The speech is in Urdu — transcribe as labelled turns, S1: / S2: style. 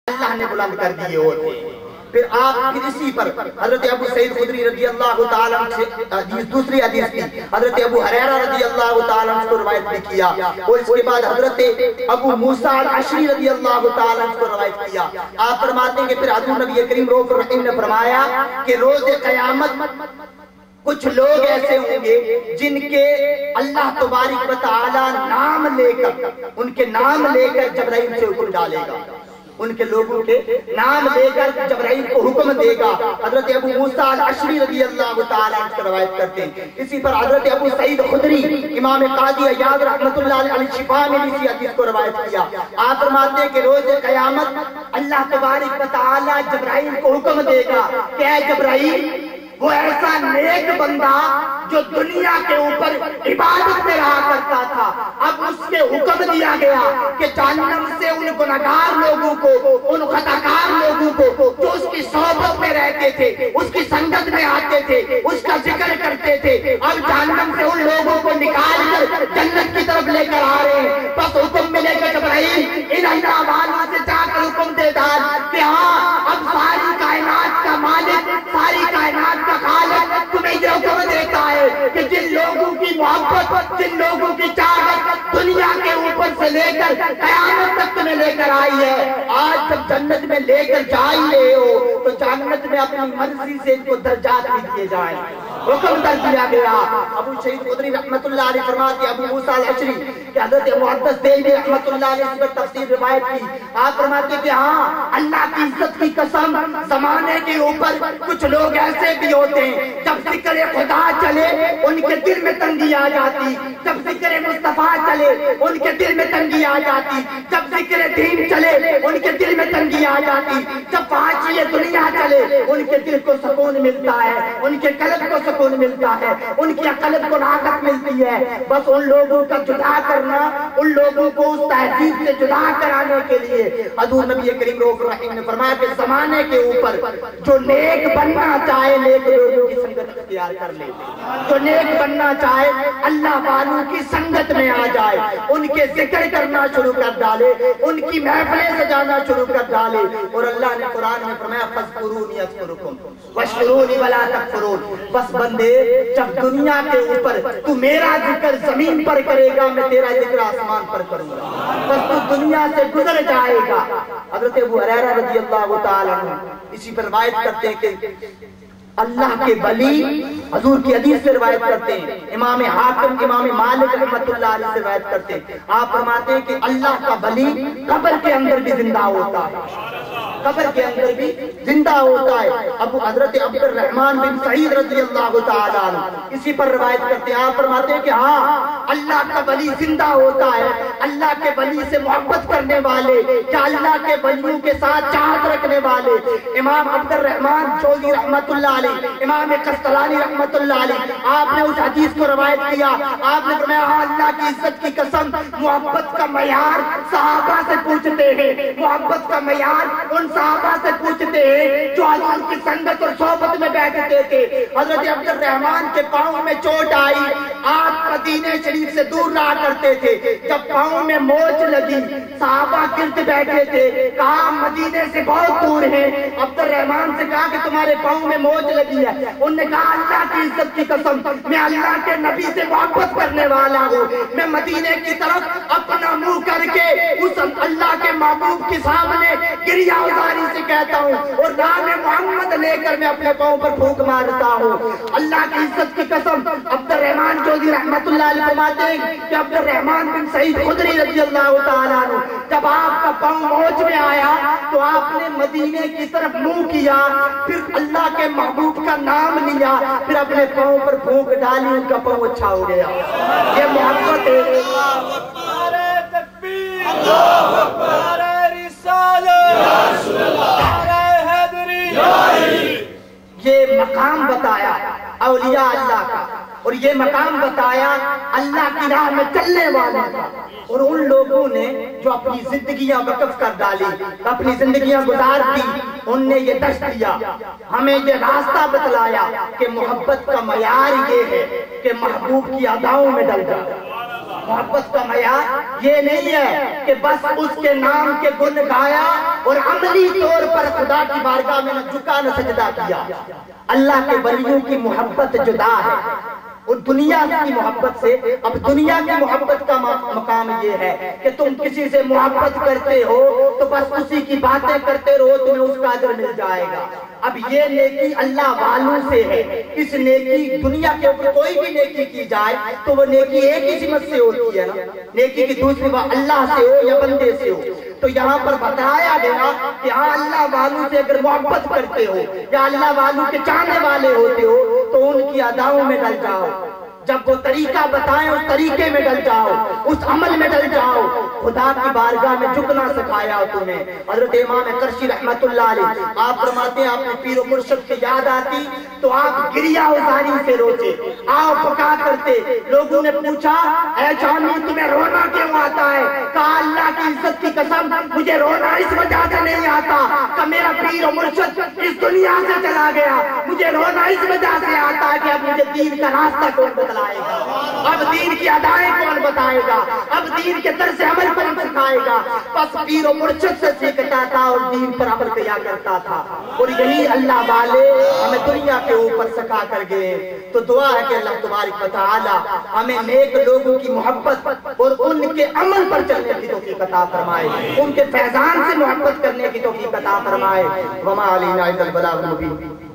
S1: اللہ نے بلند کر دیے ہوتے۔ پھر آپ پھر اسی پر حضرت ابو سعید خدری رضی اللہ تعالیٰ عنہ دوسری حدیث کی حضرت ابو ہریرہ رضی اللہ تعالیٰ عنہ کو روایت بھی کیا، اور اس کے بعد حضرت ابو موسیٰ الاشعری رضی اللہ تعالیٰ عنہ کو روایت کیا۔ آپ فرماتے ہیں کہ پھر حضور نبی کریم رؤوف الرحیم نے فرمایا کہ روز قیامت کچھ لوگ ایسے ہوں گے جن کے اللہ تبارک و تعالی نام لے کر ان کے نام لے کر جبرائیل سے حکم ڈالے گا، ان کے لوگوں کے نام لے کر جبرائیل کو حکم دے گا۔ حضرت ابو موسیٰ الاشعری رضی اللہ تعالیٰ عنہ سے روایت کرتے ہیں۔ اسی پر حضرت ابو سعید خدری امام قاضی عیاض رحمۃ اللہ علیہ شفا میں اسی حدیث کو روایت کیا۔ آپ فرماتے ہیں کہ روز قیامت اللہ تبارک و تعالیٰ جبرائیل کو حکم دے گا کہ اے جبرائیل، وہ ایسا نیک بندہ جو دنیا کے اوپر عبادت میں رہا کرتا تھا، اب اس کے حکم دیا گیا کہ جہنم سے ان گنہگار لوگوں کو، ان خطاکار لوگوں کو جو اس کی صحبت میں رہتے تھے، اس کی سنگت میں آتے تھے، اس کا ذکر کرتے تھے، اب جہنم سے ان لوگوں کو نکال کر جنت کی طرف لے کر آ رہے ہیں۔ بس حکم ملے گا جبرائیل ان اللہ والوں سے جا کر حکم دے ڈال کہ ہاں اب ساری کائنات کا مالک، ساری کائنات کا خالق تمہیں یہ حکم دیتا ہے کہ جن لوگوں کی محبت، جن لوگوں کی چاہت دنیا کے اوپر سے لے کر قیامت تک تمہیں لے کر آئی ہے، آج جب جنت میں لے کر جا ہی رہے ہو تو جنت میں اپنی مرضی سے ان کو درجات بھی دیے جائیں۔ حکم کر دیا گیا۔ ابو سعید خدری رحمت اللہ علیہ فرماتے ہیں ابو موسیٰ الاشعری کہ حضرت محدث دہلوی رحمت اللہ علیہ اس پر تفسیر روایت کی، آپ فرماتے ہیں کہ ہاں اللہ کی عزت کی قسم، زمانے کے اوپر کچھ لوگ ایسے بھی ہوتے ہیں جب ذکر خدا چلے ان کے دل میں تنگی آ جاتی، جب ذکر مصطفیٰ چلے ان کے دل میں تنگی آ جاتی، جب ذکر دین چلے ان کے دل میں تنگی آ جاتی، جب فحاشی دنیا چلے ان کے دل کو سکون ملتا ہے، ان کے قلب کو سکون ملتا ہے، ان کی قلب کو راحت ملتی ہے۔ بس ان لوگوں کا جدا کرنا، ان لوگوں کو اس تہذیب سے جدا کرانے کے لیے حضور نبی کریم رؤوف الرحیم نے فرمایا کہ زمانے کے اوپر جو نیک بننا چاہے نیک لوگوں کی سنگت اختیار کر لے، جو نیک بننا چاہے اللہ والوں کی سنگت میں آ جائے، ان کے ذکر کرنا شروع کر ڈالے، ان کی محفلیں سجانا شروع کر ڈالے۔ اور اللہ نے قرآن میں فرمایا فاذکرونی اذکرکم واشکرونی ولا تکفرون۔ بس بندے جب دنیا کے اوپر تو میرا ذکر زمین پر کرے گا، میں تیرا ذکر آسمان پر کروں گا، بس تو دنیا سے گزر جائے گا۔ حضرت ابو ہریرہ رضی اللہ تعالیٰ عنہ اسی پر روایت کرتے ہیں کہ اللہ کے ولی حضور کی حدیث سے روایت کرتے ہیں، امام حاکم امام مالک رحمۃ اللہ علیہ سے روایت کرتے ہیں، آپ فرماتے ہیں کہ اللہ کا ولی قبر کے اندر بھی زندہ ہوتا ہے، قبر کے اندر بھی زندہ ہوتا ہے۔ ابو حضرت عبد الرحمن بن سعید رضی اللہ تعالیٰ عنہ اسی پر روایت کرتے ہیں، آپ فرماتے ہیں کہ ہاں اللہ کا ولی زندہ ہوتا ہے، اللہ کے ولی سے محبت کرنے والے یا اللہ کے ولیوں کے ساتھ چاہت رکھنے والے۔ امام عبد الرحمن جوزی رحمۃ اللہ علیہ، امام قسطلانی رحمۃ اللہ علیہ، آپ نے اس حدیث کو روایت کیا، آپ نے فرمایا ہاں اللہ کی عزت کی قسم محبت کا معیار صحابہ سے پوچھتے ہیں، محبت کا معیار ان صحابہ سے پوچھتے ہیں جو حضور کی سنگت اور صحبت میں بیٹھتے تھے۔ حضرت عبد الرحمن کے پاؤں میں چوٹ آئی، آپ مدینہ شریف سے دور رہا کرتے تھے، جب پاؤں میں موچ لگی صحابہ گرد بیٹھے تھے، کہا مدینے سے بہت دور ہیں۔ عبد الرحمن سے کہا کہ تمہارے پاؤں میں موچ لگی ہے، انہوں نے کہا اللہ کی عزت کی قسم میں اللہ کے نبی سے محبت کرنے والا ہوں، میں مدینے کی طرف اپنا منہ کر کے اس اللہ کے محبوب کے سامنے گریہ ازاری سے کہتا ہوں اور نام محمد لے کر میں اپنے پاؤں پر پھونک مارتا ہوں۔ اللہ کی عزت کی قسم عبد الرحمن جوزی رحمت اللہ علیہ فرماتے ہیں کہ عبد الرحمن بن سعید خدری رضی اللہ تعالیٰ عنہ جب آپ کا پاؤں موچ میں آیا تو آپ نے مدینے کی طرف منہ کیا، پھر اللہ کے محبوب کا نام لیا، پھر اپنے پاؤں پر پھونک ڈالی، ان کا پاؤں اچھا ہو گیا۔ یہ محبت ہے۔
S2: نعرہ تکبیر، نعرہ رسالت، نعرہ حیدری۔
S1: یہ مقام بتایا اولیاء اللہ کا، اور یہ مقام بتایا اللہ کی راہ میں چلنے والوں کا، اور ان لوگوں نے جو اپنی زندگیاں وقف کر ڈالی، اپنی زندگیاں گزار دی، ان نے یہ درس دیا، ہمیں یہ راستہ بتلایا کہ محبت کا معیار یہ ہے کہ محبوب کی اداؤں میں ڈل جائے، محبت کا معیار یہ نہیں ہے کہ بس اس کے نام کے گن گایا اور عملی طور پر خدا کی بارگاہ میں نہ جھکا نہ سجدہ کیا۔ اللہ کے ولیوں کی محبت جدا ہے اور دنیا کی محبت سے۔ اب دنیا کی محبت کا مقام یہ ہے کہ تم کسی سے محبت کرتے ہو تو بس اسی کی باتیں کرتے رہو، تمہیں اس کا اجر مل جائے گا۔ اب یہ نیکی اللہ والوں سے ہے۔ اس نیکی دنیا کے اوپر کوئی بھی نیکی کی جائے تو وہ نیکی ایک ہی سمت سے ہوتی ہے نا، نیکی کی دوسری بات اللہ سے ہو یا بندے سے ہو۔ تو یہاں پر بتایا گیا کہ ہاں اللہ والوں سے اگر محبت کرتے ہو یا اللہ والوں کے چاہنے والے ہوتے ہو تو ان کی اداؤں میں ڈل جاؤ۔ جب وہ طریقہ بتائیں اس طریقے میں ڈل جاؤ، اس عمل میں ڈل جاؤ۔ خدا کی بارگاہ میں جھکنا سکھایا تمہیں۔ حضرت امام کرشی رحمت اللہ علیہ آپ فرماتے ہیں آپ نے پیر و مرشد کی یاد آتی تو آپ گریہ ازاری سے روتے، آؤ پکا کرتے۔ لوگوں نے پوچھا اے جانی تمہیں رونا کیوں آتا ہے؟ کہا اللہ کی عزت کی قسم مجھے رونا اس وجہ سے نہیں آتا کہ میرا پیر و مرشد اس دنیا سے چلا گیا، مجھے رونا اس وجہ سے آتا ہے کہ اب مجھے دین کا راستہ کون بتلائے گا، اب دین کی ادائیں کون بتائے گا، اب دین کے طرز عمل پر سکھائے گا۔ بس پیر و مرشد سے سیکھتا تھا اور دین پر عمل کیا کرتا تھا، اور یہی اللہ والے ہمیں دنیا کے اوپر سکھا کر گئے۔ تو دعا ہے کہ اللہ تبارک و تعالی ہمیں نیک لوگوں کی محبت اور ان کے عمل پر چلنے کی توفیق عطا فرمائے، ان کے فیضان سے محبت کرنے کی توفیق عطا فرمائے۔ وما علینا الا البلاغ المبین۔